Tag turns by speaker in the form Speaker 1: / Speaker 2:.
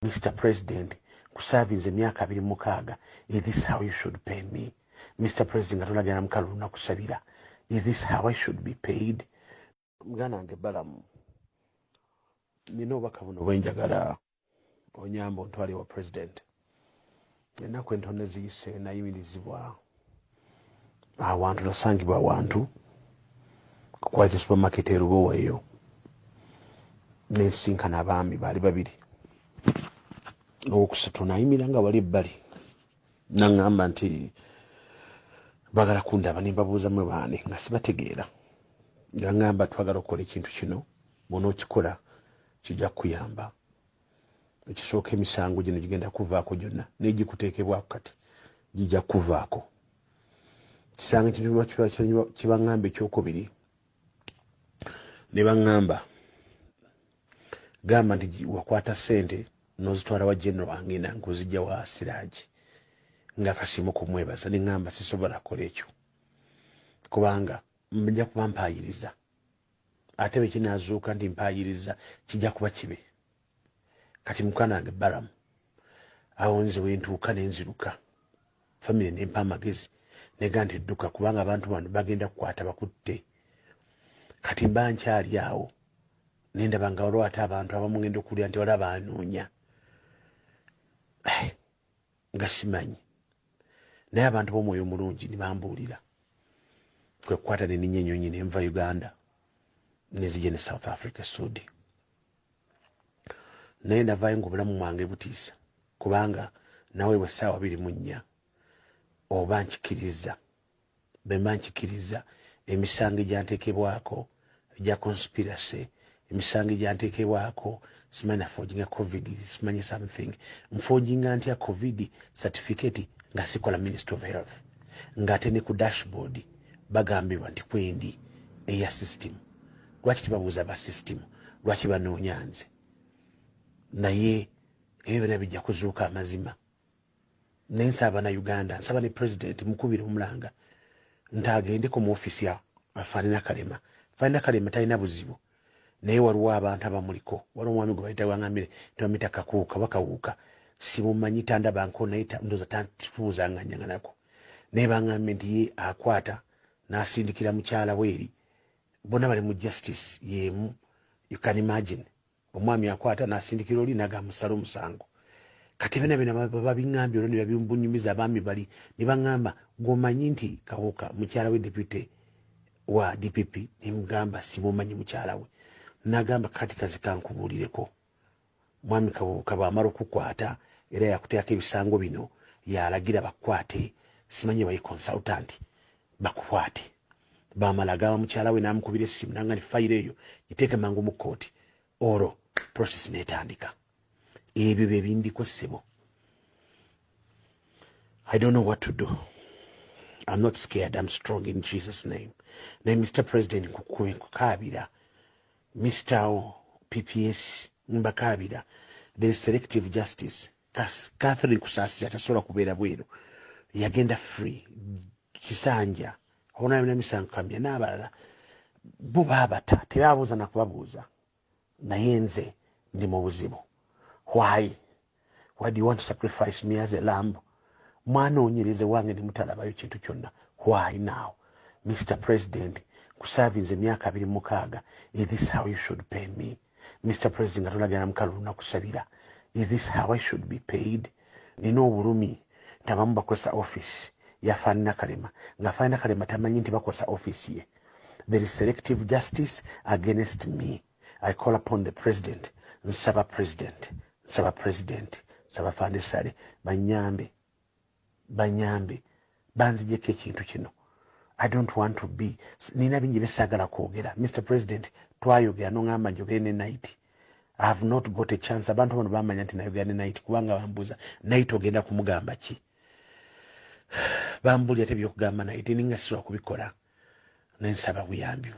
Speaker 1: Mr. President, kuservinze emyaka 26, is this how you should pay me? Mr. President, atulagana mukalu na kusabira. Is this how I should be paid? Mgana ange balamu. Nino bakabuno bwenjagala onyambo ntwali wa president. Ennaku entono ziyise nayimirizibwa awantu nasangibwa awantu kukwata supermarket erugo eyo nensinkana abaami baali babiri. Owokusatu nayimira nga wali ebbali naŋŋamba nti bagala kundaba ne mbabuuza mwe baane nga sibategeera. Yaŋŋamba twagala okukola ekintu kino bw'onookikola kijja kuyamba. Ekisooka emisango gino gigenda kuvaako gyonna n'egikuteekebwako kati gijja kuvaako. Kisango kibaŋŋamba ekyokubiri ne baŋŋamba gamba nti wakwata ssente n'ozitwala wa general wangenda nkuzijja wa Siraaji ng'akasiimo kumwebaza. Ne ŋŋamba sisobola kukola ekyo kubanga mujja kuba mpaayiriza, ate bwe kinaazuuka nti mpaayiriza kijja kuba kibe. Kati mukwana wange balamu awo nze wentuuka nenziruka famire nempa amagezi nega nti edduka kubanga abantu bano bagenda kukwata bakutte. Kati mba nkyali awo nendaba nga waliwo ate abantu abamu ngenda okulya nti waliwo abanoonya nga simanyi, naye abantu b'omwoyo omulungi ne bambuulira. Kwe kukwata ne ninnya ennyonyi ne nva Uganda nezijja ne South Africa Sudi. Naye navaayo ng'obulamu bwange butiisa kubanga nawe bwe ssaawa 24 oba nkikiriza, bwe mba nkikiriza emisango egyanteekebwako egya conspiracy, emisango egyanteekebwako simanyi nafoginga covid, simanyi something nfoginga ntya covid certificate nga sikola Ministry of Health, ng'ate ne ku dashboard bagambibwa nti kwendi eya system. Lwaki tebabuuza ba system? Lwaki banoonya nze? Naye ebyo byonna bijja kuzuuka amazima. Naye nsaba na Uganda, nsaba ne president mukubire omulanga nti agendeko mu ofisi ya Franklin Kalema. Franklin Kalema talina buzibu, naye waliwo abantu abamuliko. Waliwo omwami gwe bayita wangambire tebamuyita Kakuuka bakawuuka, simumanyi tandaba nko naye ndowooza tantubuuzanganyaganako. Naye bangambye nti ye akwata n'asindikira mukyala we eri, bonna bali mu justice yemu. You can imagine omwami akwata n'asindikira oli n'agamusala omusango. Kati bena babiŋŋambye olwo ne babimbunyumiza abaami bali ne baŋŋamba ng'omanyi nti Kawuka mukyala we deputy wa DPP. Ne mugamba simumanyi mukyala we. N'agamba kati kazi kankubuulireko, mwami Kawuka bw'amala okukwata era yakuteekako ebisango bino yalagira bakwate, simanyi bayi consultant bakukwate. Bamala agamba mukyala we n'amukubira essimu n'anga nti fayiro eyo giteeke mangu mu kkooti olwo process n'etandika. Ebyo bye bindiko ssebo. I don't know what to do. I'm not scared. I'm strong in Jesus' name. Naye Mr. President nkukabira, Mr. PPS mbakabira, there is selective justice. Catherine Kusasi atasobola kubeera bweru, yagenda free. Kisanja ona yona misankambya n'abalala bo baabata tebabuuza na kubabuuza. Naye nze ndi mu buzibu. Why do you want to sacrifice me as a lamb? Mwana onyereze wange ndi mutalabayo kintu kyonna. Why now? Mr. President, kuservinze emyaka 26, is this how you should pay me? Mr. President, atulagana mukalu na kusabira. Is this how I should be paid? Nina obulumi tabamu bakozesa office ya Franklin Kalema nga Franklin Kalema tamanyi nti bakozesa office ye. There is selective justice against me. I call upon the president. Nsaba president Fandesale banyambe banzijeko ekintu kino. I don't want to be nina bingi besagala kwogera. Mr. President, twayogera n'ongamba njogere ne night. I have not got a chance. Abantu bano bamanya nti nayogera ne night kubanga bambuuza night ogenda kumugamba ki. Bambulya tebyokugamba night ninga siwa kubikola. Nensaba buyambi